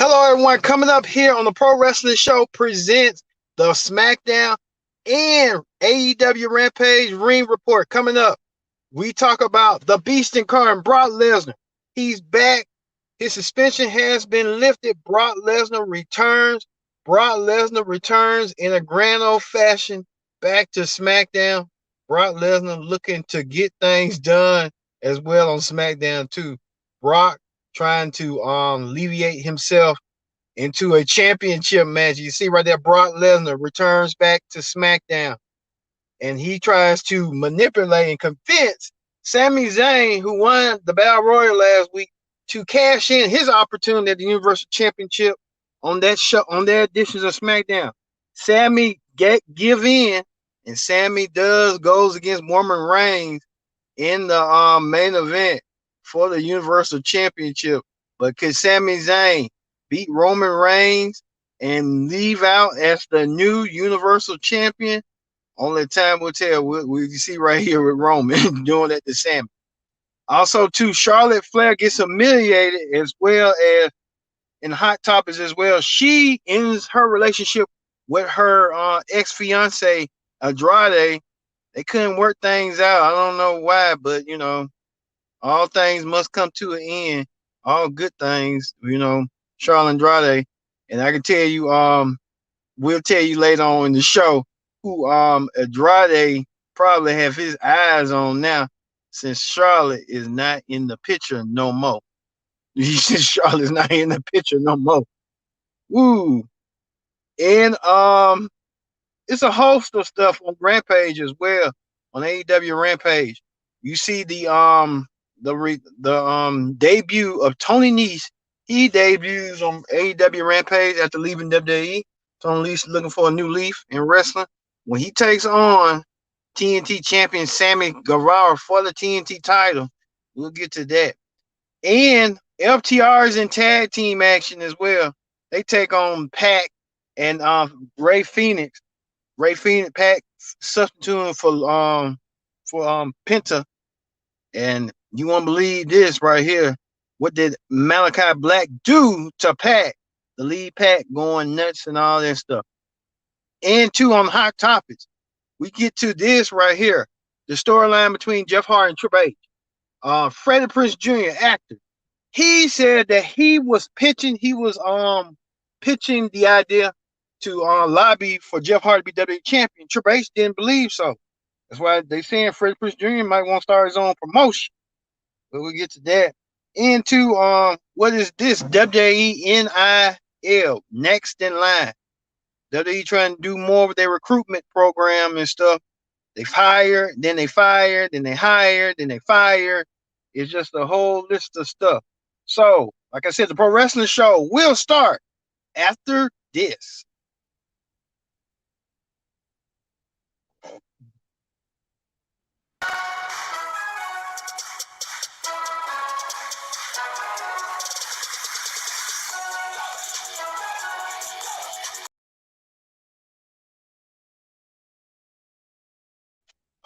Hello, everyone. Coming up here on the Pro Wrestling Show presents the SmackDown and AEW Rampage Ring Report. Coming up, we talk about the Beast incarnate, Brock Lesnar. He's back. His suspension has been lifted. Brock Lesnar returns. Brock Lesnar returns in a grand old fashion back to SmackDown. Brock Lesnar looking to get things done as well on SmackDown too. Brock trying to alleviate himself into a championship match. You see right there, Brock Lesnar returns back to SmackDown, and he tries to manipulate and convince Sami Zayn, who won the Battle Royal last week, to cash in his opportunity at the Universal Championship on that show, on their editions of SmackDown. Sami give in, and Sami goes against Roman Reigns in the main event for the Universal Championship. But could Sami Zayn beat Roman Reigns and leave out as the new Universal Champion? Only time will tell. We see right here with Roman doing that to Sami. Also, too, Charlotte Flair gets humiliated as well as in Hot Topics as well. She ends her relationship with her ex-fiance, Andrade. They couldn't work things out. I don't know why, but, all things must come to an end. All good things, Charlotte Andrade. And I can tell you, we'll tell you later on in the show who Andrade probably have his eyes on now, since Charlotte is not in the picture no more. Since Charlotte's not in the picture no more. Woo. And it's a host of stuff on Rampage as well, on AEW Rampage. You see the debut of Tony Nese. He debuts on AEW Rampage after leaving WWE. Tony Nese looking for a new leaf in wrestling. When he takes on TNT champion Sammy Guevara for the TNT title, we'll get to that. And FTR is in tag team action as well. They take on Pac and Ray Phoenix. Ray Phoenix, Pac substituting for Penta. And you won't believe this right here. What did Malachi Black do to Pac? The lead Pac going nuts and all that stuff. And two, on Hot Topics, we get to this right here. The storyline between Jeff Hardy and Triple H. Freddie Prinze Jr., actor, he said that he was pitching the idea to lobby for Jeff Hardy to be WWE champion. Triple H didn't believe so. That's why they saying Freddie Prinze Jr. might want to start his own promotion. But we'll get to that. Into what is this? WWE NIL, next in line. WWE trying to do more with their recruitment program and stuff. They hire, then they fire, then they hire, then they fire. It's just a whole list of stuff. So, like I said, the Pro Wrestling Show will start after this.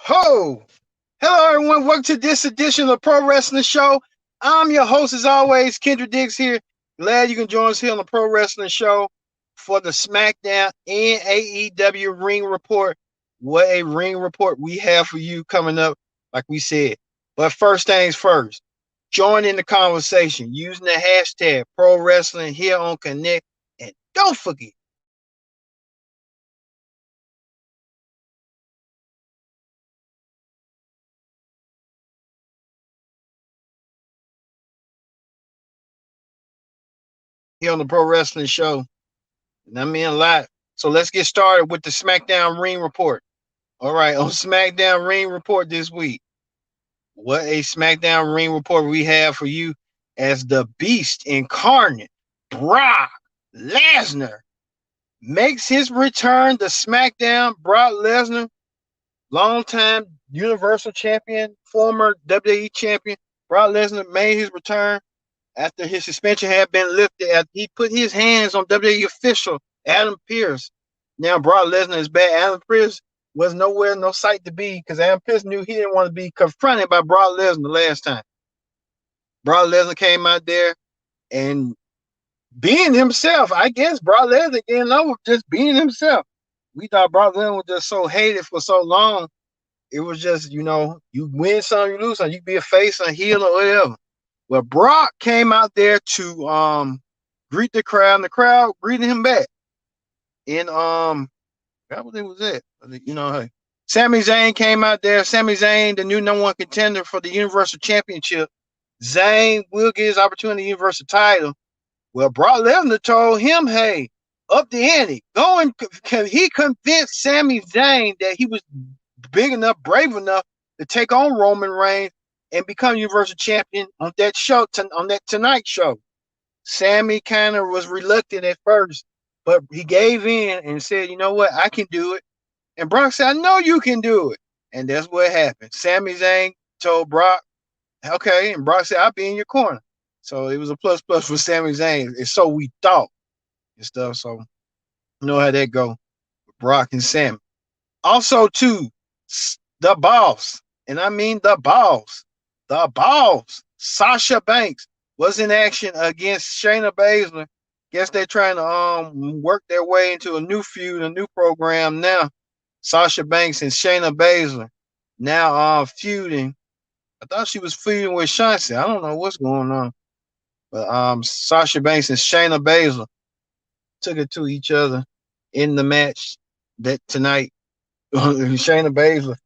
Ho! Hello, everyone. Welcome to this edition of the Pro Wrestling Show. I'm your host, as always, Kendra Diggs here. Glad you can join us here on the Pro Wrestling Show for the SmackDown and AEW Ring Report. What a ring report we have for you coming up, like we said. But first things first, join in the conversation using the hashtag Pro Wrestling here on Connect. And don't forget, here on the Pro Wrestling Show. And I mean a lot. So let's get started with the SmackDown Ring Report. All right, on SmackDown Ring Report this week, what a SmackDown Ring Report we have for you as the Beast incarnate, Brock Lesnar, makes his return to SmackDown. Brock Lesnar, longtime Universal Champion, former WWE Champion. Brock Lesnar made his return after his suspension had been lifted, after he put his hands on WWE official Adam Pearce. Now Brock Lesnar is back. Adam Pearce was nowhere, no sight to be, because Adam Pearce knew he didn't want to be confronted by Brock Lesnar the last time. Brock Lesnar came out there and being himself. I guess Brock Lesnar getting over just being himself. We thought Brock Lesnar was just so hated for so long. It was just, you win some, you lose some. You be a face, a heel, or whatever. Well, Brock came out there to greet the crowd, and the crowd greeted him back. And that was it. Hey, Sami Zayn came out there. Sami Zayn, the new #1 contender for the Universal Championship. Zayn will get his opportunity to Universal title. Well, Brock Lesnar told him, hey, up the ante. He convinced Sami Zayn that he was big enough, brave enough to take on Roman Reigns and become Universal Champion on that show, on that Tonight Show. Sami kind of was reluctant at first, but he gave in and said, you know what, I can do it. And Brock said, I know you can do it. And that's what happened. Sami Zayn told Brock, okay, and Brock said, I'll be in your corner. So it was a plus for Sami Zayn. And so we thought and stuff. So you know how that go with Brock and Sami. Also, too, the boss, and I mean the boss, Sasha Banks was in action against Shayna Baszler. Guess they're trying to work their way into a new feud, a new program now. Sasha Banks and Shayna Baszler now feuding. I thought she was feuding with Shotzi. I don't know what's going on. But Sasha Banks and Shayna Baszler took it to each other in the match that tonight. Shayna Baszler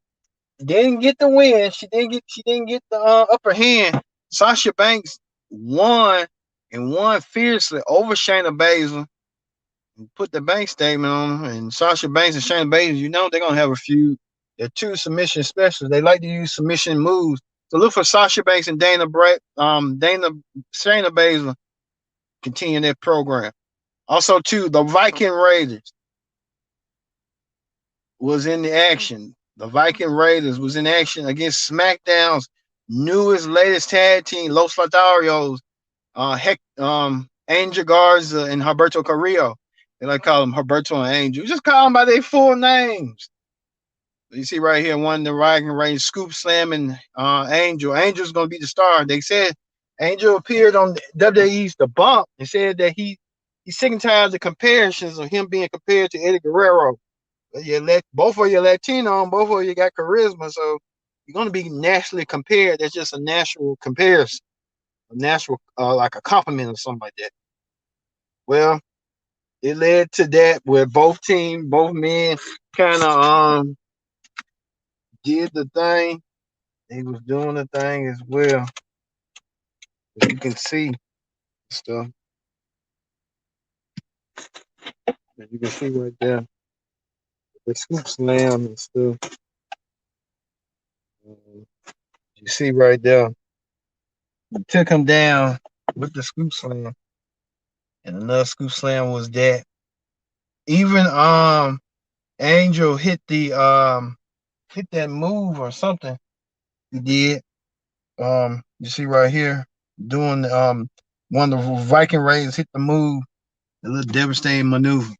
didn't get the win. She didn't get the upper hand. Sasha Banks won and won fiercely over Shayna Baszler. Put the bank statement on her. And Sasha Banks and Shayna Baszler, they're gonna have a feud. They're two submission specialists. They like to use submission moves. So look for Sasha Banks and Shayna Baszler continue their program. Also, too, the Viking Raiders was in the action. The Viking Raiders was in action against SmackDown's latest tag team, Los Lotharios, Angel Garza and Humberto Carrillo. They like to call them Humberto and Angel. Just call them by their full names. You see right here, one of the Viking Raiders scoop slam and Angel. Angel's going to be the star. They said Angel appeared on WWE's The Bump and said that he's sick and tired of the comparisons of him being compared to Eddie Guerrero. Both of you Latino, both of you got charisma, so you're going to be nationally compared. That's just a natural comparison, a natural like a compliment or something like that. Well, it led to that where both men kind of did the thing. He was doing the thing as well. As you can see stuff. As you can see right there. The scoop slam and stuff. You see right there. He took him down with the scoop slam. And another scoop slam was that. Even Angel hit that move or something. He did. You see right here, doing one of the Viking Raiders hit the move, a little devastating maneuver.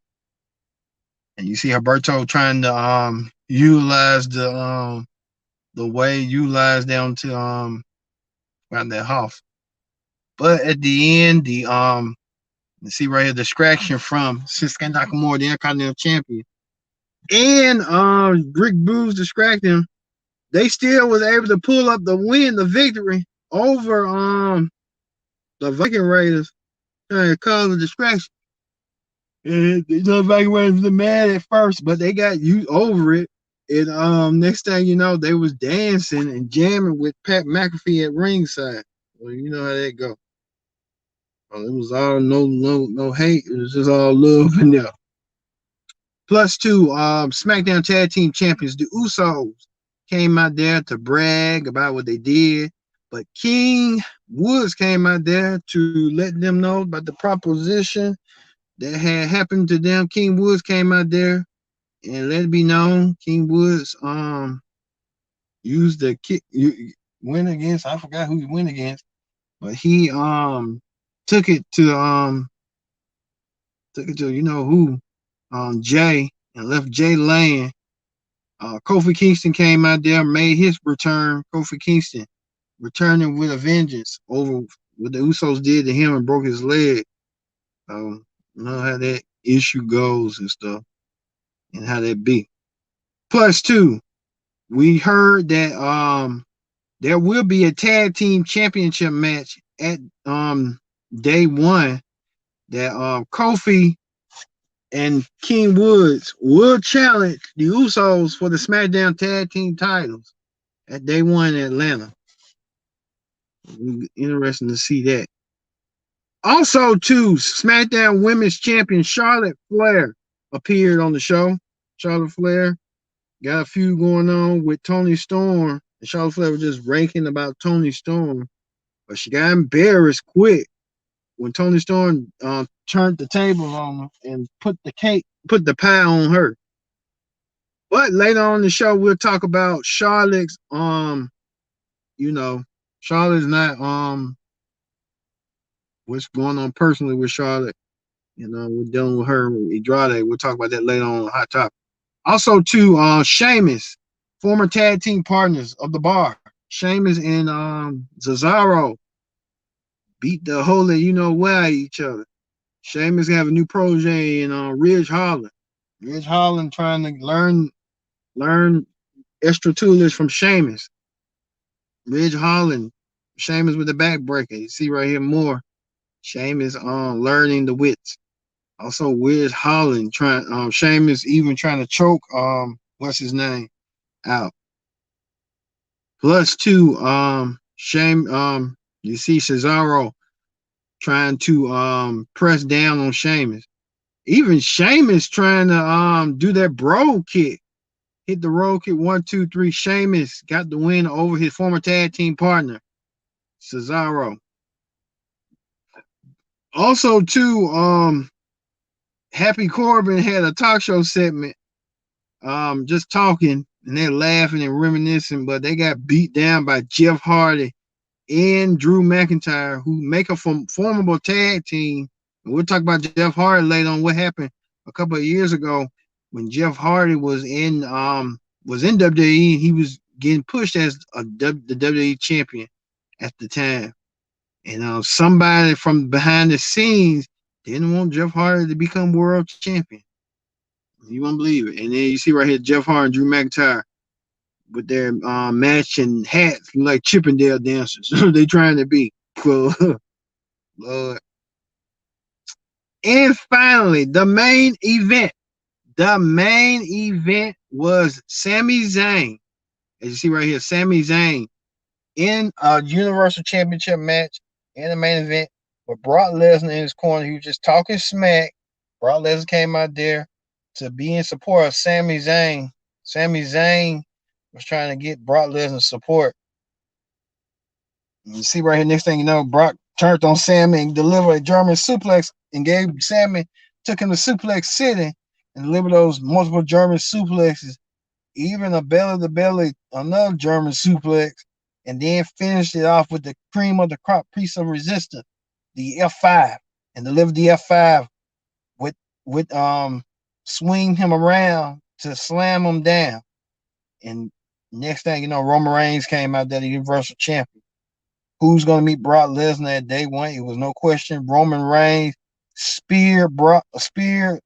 And you see Humberto trying to utilize the way utilized down to around that half. But at the end, you see right here, distraction from Shinsuke Nakamura, the Intercontinental Champion, and Rick Boogs distracting him. They still was able to pull up the victory over the Viking Raiders, trying to cause a distraction. And Viking Raiders were mad at first, but they got over it. And next thing you know, they was dancing and jamming with Pat McAfee at ringside. Well, you know how that go. It was all no hate. It was just all love in there. Plus, two SmackDown Tag Team Champions, the Usos, came out there to brag about what they did. But King Woods came out there to let them know about the proposition that had happened to them. King Woods came out there and let it be known. King Woods used the kick win against. I forgot who he went against, but he took it to you know who, Jay, and left Jay laying. Kofi Kingston came out there, made his return. Kofi Kingston returning with a vengeance over what the Usos did to him and broke his leg. So you know how that issue goes and stuff, and how that be. Plus, two, we heard that there will be a tag team championship match at day one that Kofi and King Woods will challenge the Usos for the SmackDown tag team titles at day one in Atlanta. Interesting to see that. Also, too, SmackDown Women's Champion Charlotte Flair appeared on the show. Charlotte Flair got a feud going on with Toni Storm. And Charlotte Flair was just ranking about Toni Storm, but she got embarrassed quick when Toni Storm turned the table on her and put the pie on her. But later on in the show, we'll talk about Charlotte's Charlotte's not what's going on personally with Charlotte. We're dealing with her with Andrade. We'll talk about that later on Hot Topic. Also, too, Sheamus, former tag team partners of the Bar. Sheamus and Cesaro beat the holy where each other. Sheamus have a new protege in Ridge Holland. Ridge Holland trying to learn extra toolish from Sheamus. Ridge Holland, Sheamus with the backbreaker. You see right here more. Sheamus learning the wits. Also, Ridge Holland Sheamus even trying to choke what's his name out. Plus two, you see Cesaro trying to press down on Sheamus. Even Sheamus trying to do that bro kick. Hit the roll kick 1, 2, 3. Sheamus got the win over his former tag team partner, Cesaro. Also, too, Happy Corbin had a talk show segment, just talking, and they're laughing and reminiscing, but they got beat down by Jeff Hardy and Drew McIntyre, who make a formidable tag team. And we'll talk about Jeff Hardy later on what happened a couple of years ago when Jeff Hardy was in WWE, and he was getting pushed as the WWE champion at the time. And somebody from behind the scenes didn't want Jeff Hardy to become world champion. You won't believe it. And then you see right here Jeff Hardy and Drew McIntyre with their matching hats like Chippendale dancers. They trying to be cool. Lord. And finally, the main event. The main event was Sami Zayn. As you see right here, Sami Zayn in a Universal Championship match in the main event with Brock Lesnar in his corner. He was just talking smack. Brock Lesnar came out there to be in support of Sami Zayn. Sami Zayn was trying to get Brock Lesnar's support. You see right here, next thing you know, Brock turned on Sami and delivered a German suplex and took him to Suplex City and delivered those multiple German suplexes, even a belly-to-belly, another German suplex, and then finished it off with the cream of the crop piece of resistance, the F5, and delivered the F5 with swing him around to slam him down. And next thing you know, Roman Reigns came out there, the Universal Champion. Who's going to meet Brock Lesnar at day one? It was no question. Roman Reigns speared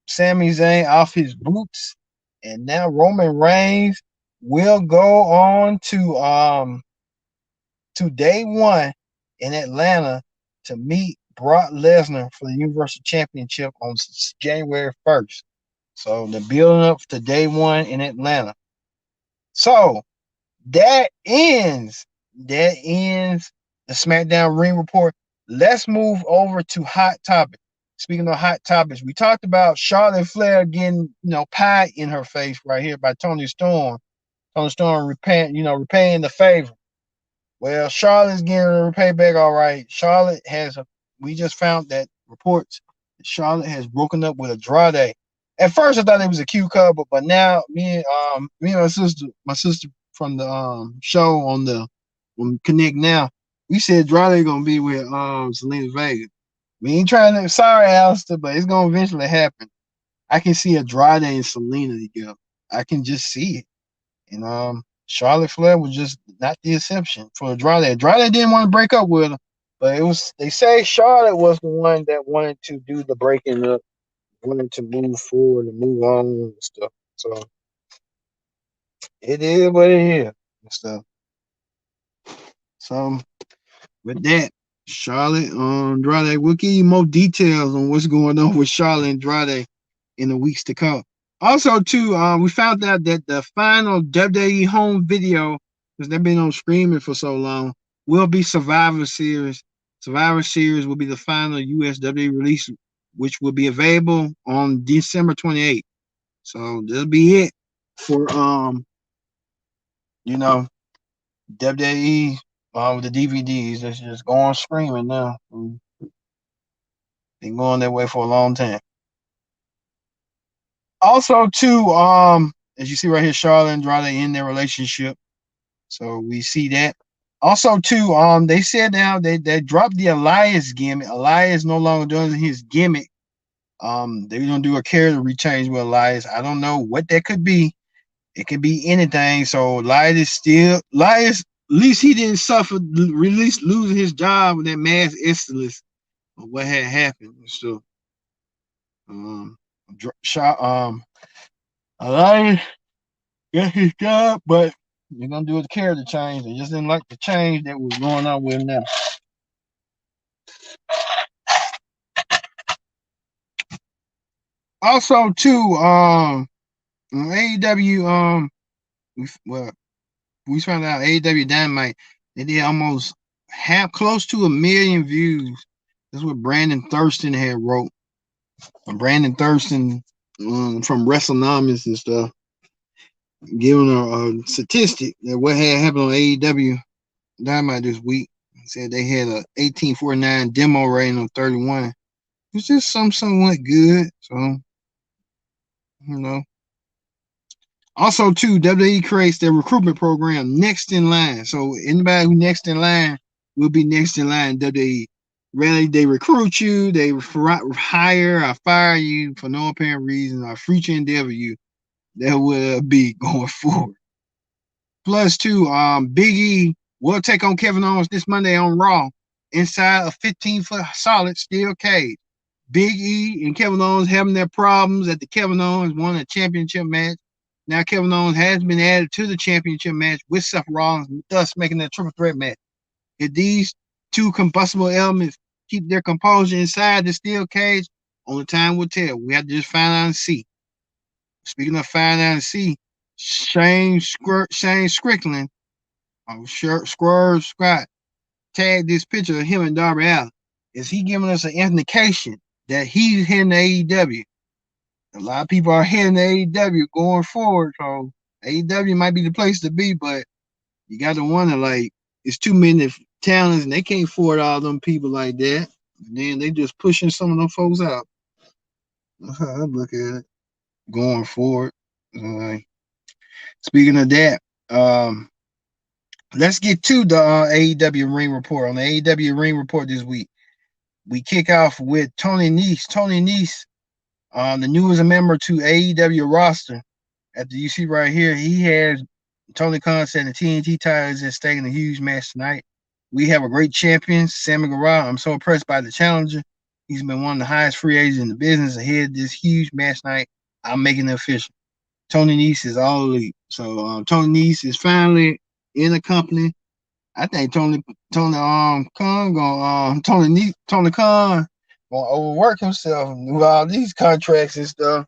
Sami Zayn off his boots. And now Roman Reigns will go on to day one in Atlanta to meet Brock Lesnar for the Universal Championship on January 1st. So they're building up to day one in Atlanta. So that ends the SmackDown Ring Report. Let's move over to Hot Topic. Speaking of Hot Topics, we talked about Charlotte Flair getting, pie in her face right here by Toni Storm. Toni Storm repaying the favor. Well, Charlotte's getting her payback all right. We just found that reports that Charlotte has broken up with Andrade. At first, I thought it was a cute couple, but now me and my sister from the show on Connect Now, we said Andrade gonna be with Selena Vega. We ain't trying to. Sorry, Alistair, but it's gonna eventually happen. I can see Andrade and Selena together. I can just see it. And Charlotte Flair was just not the exception for Andrade. Andrade didn't want to break up with her, But they say Charlotte was the one that wanted to do the breaking up, wanted to move forward and move on and stuff. So it is what it is and stuff. So with that, Charlotte, Andrade, we'll give you more details on what's going on with Charlotte and Andrade in the weeks to come. Also, too, we found out that the final WWE home video, because they've been on streaming for so long, will be Survivor Series. Survivor Series will be the final USW release, which will be available on December 28th. So that'll be it for WWE with the DVDs. It's just going streaming now. Been going that way for a long time. Also, too, as you see right here, Charlotte and Andrade in their relationship. So we see that. Also, too, they said now they dropped the Elias gimmick. Elias no longer doing his gimmick. They're gonna do a character rechange with Elias. I don't know what that could be. It could be anything. So Elias, at least he didn't suffer, losing his job with that mass exodus of what had happened. So, Elias got his job, but they're gonna do a character change. They just didn't like the change that was going on with him now. Also, too, AEW, we found out AEW Dynamite, they did almost close to 1 million views. That's what Brandon Thurston had wrote. Brandon Thurston from WrestleNomics and stuff, giving a statistic that what had happened on AEW Dynamite this week. Said they had a 1849 demo rating on 31. It's just somewhat good. So, Also, too, WWE creates their recruitment program, Next in Line. So anybody who next in line will be next in line. WWE, rather they recruit you, they hire or fire you for no apparent reason, or future endeavor you. That will be going forward. Plus, too, Big E will take on Kevin Owens this Monday on Raw inside a 15-foot solid steel cage. Big E and Kevin Owens having their problems at the Kevin Owens won a championship match. Now Kevin Owens has been added to the championship match with Seth Rollins, thus making a triple threat match. If these two combustible elements keep their composure inside the steel cage, only time will tell. We have to just find out and see. Speaking of find out and see, Shane Strickland, Swerve Scott, tagged this picture of him and Darby Allin. Is he giving us an indication that he's heading to AEW? A lot of people are heading to AEW going forward, so AEW might be the place to be, but you got to wonder, like, it's too many talents, and they can't afford all them people like that. And then they just pushing some of them folks out. That's how I look at it going forward. Speaking of that, let's get to the AEW Ring Report. On the AEW Ring Report this week, we kick off with Tony Nese. Tony Nese, the newest member to AEW roster. After you see right here, he has Tony Khan said the TNT title is at stake in a huge match tonight. We have a great champion, Sammy Guevara. I'm so impressed by the challenger. He's been one of the highest free agents in the business. Ahead of this huge match tonight, I'm making it official. Tony Nese is all elite. So Tony Nese is finally in the company. I think Tony Khan gonna overwork himself with all these contracts and stuff.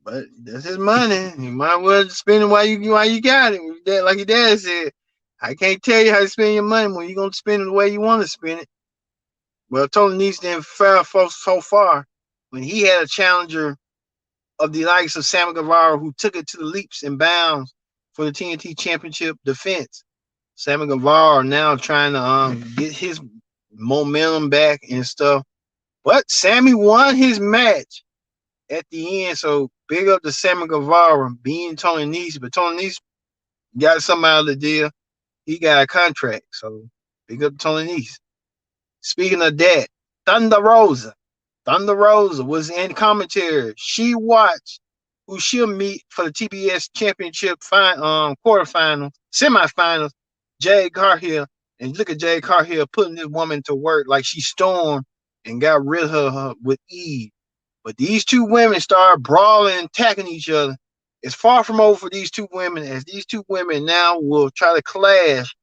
But that's his money. You might well spend it while you got it. Like your dad said, I can't tell you how to spend your money when you're gonna spend it the way you want to spend it. Well, Tony Nese didn't fare so far when he had a challenger of the likes of Sammy Guevara, who took it to the leaps and bounds for the TNT Championship defense. Sammy Guevara now trying to get his momentum back and stuff. But Sammy won his match at the end, so big up to Sammy Guevara being Tony Nese. But Tony Nese got something out of the deal. He got a contract, so big up to Tony Nese. Speaking of that, Thunder Rosa was in commentary. She watched who she'll meet for the TBS Championship quarterfinals, semifinals. Jade Garcia And look at Jade Cargill putting this woman to work like she stormed and got rid of her with ease. But these two women start brawling and attacking each other. It's far from over for these two women, as these two women now will try to clash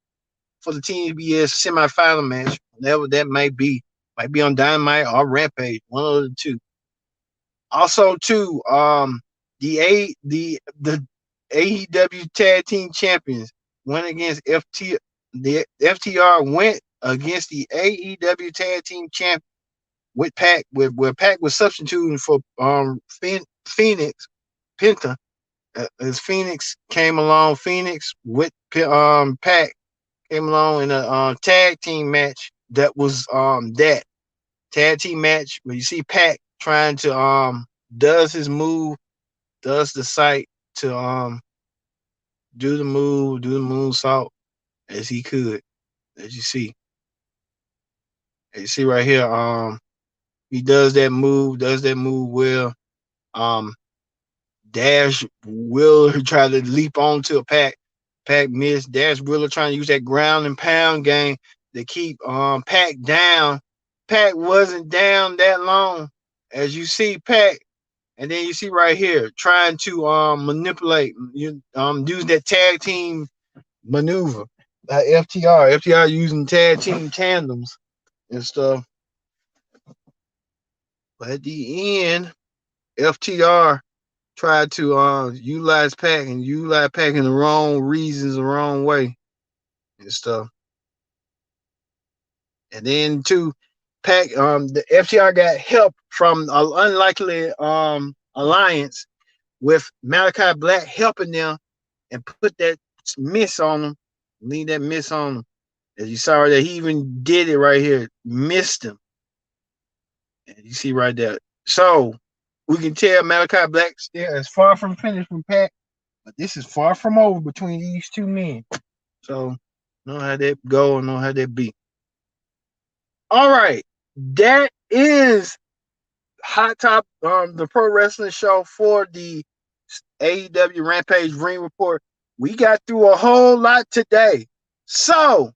for the TBS semifinal match, whatever that might be. Might be on Dynamite or Rampage, one of the two. Also, too, the AEW Tag Team Champions went against FT. The FTR went against the AEW Tag Team Champ with Pac, where Pac was substituting for Phoenix Penta. As Phoenix came along, Phoenix with Pac came along in a tag team match that was that tag team match where you see Pac trying to does his move, does the sight to do the moonsault as he could, as you see. As you see right here, he does that move well. Dash Wheeler tried to leap onto a Pac. Pac missed. Dash Wheeler trying to use that ground and pound game to keep Pac down. Pac wasn't down that long. As you see, Pac, and then you see right here, trying to manipulate, use that tag team maneuver. FTR using tag team tandems and stuff. But at the end, FTR tried to utilize Pac in the wrong reasons, the wrong way and stuff. And then too, Pac, the FTR got help from an unlikely alliance with Malachi Black helping them and put that miss on them, leave that miss on them. As you saw that he even did it right here, missed him. And you see right there. So we can tell Malachi Black still is far from finished from Pac, but this is far from over between these two men. So know how that go and know how that be. All right, that is Hot Top, the pro wrestling show for the AEW Rampage Ring Report. We got through a whole lot today. So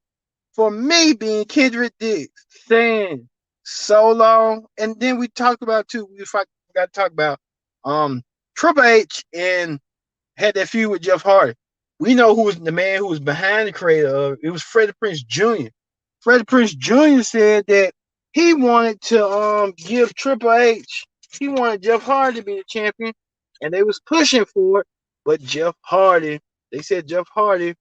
for me being Kendrick Dix, saying so long, and then we talked about too. We forgot to talk about Triple H and had that feud with Jeff Hardy. We know who was the man who was behind the creator of it was Freddie Prinze Jr. Freddie Prinze Jr. said that he wanted to give Triple H, he wanted Jeff Hardy to be the champion, and they was pushing for it, but they said Jeff Hardy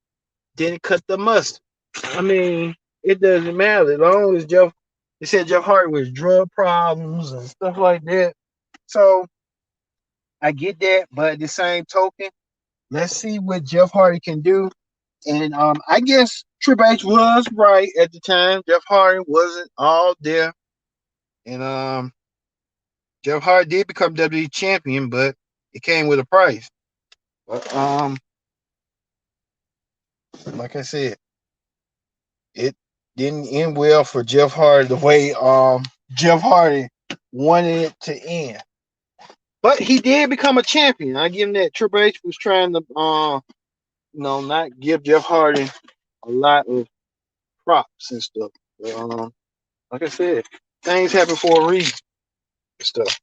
didn't cut the mustard. I mean, it doesn't matter as long as they said Jeff Hardy was drug problems and stuff like that. So I get that, but at the same token, let's see what Jeff Hardy can do. And I guess Triple H was right at the time. Jeff Hardy wasn't all there. And Jeff Hardy did become WWE champion, but it came with a price. But like I said, it didn't end well for Jeff Hardy the way Jeff Hardy wanted it to end. But he did become a champion. I give him that. Triple H was trying to not give Jeff Hardy a lot of props and stuff. But, like I said, things happen for a reason and stuff.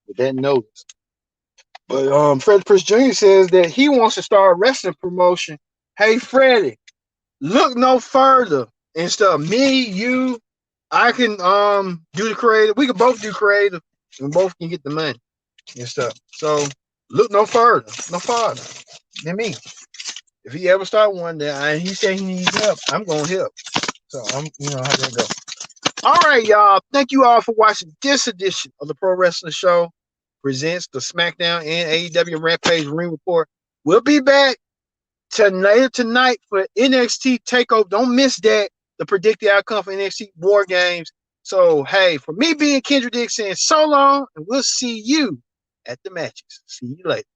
With that notice. But Freddie Prinze Jr. says that he wants to start a wrestling promotion. Hey Freddie, look no further and stuff. Me, you, I can do the creative. We can both do creative and both can get the money and stuff. So look no farther than me. If he ever start one that he said he needs help, I'm gonna help. So how that go. All right, y'all. Thank you all for watching this edition of the Pro Wrestling Show presents the SmackDown and AEW Rampage Ring Report. We'll be back tonight for NXT Takeover. Don't miss that. The predicted outcome for NXT War Games. So hey, for me being Kendrick Dixon, so long, and we'll see you at the matches. See you later.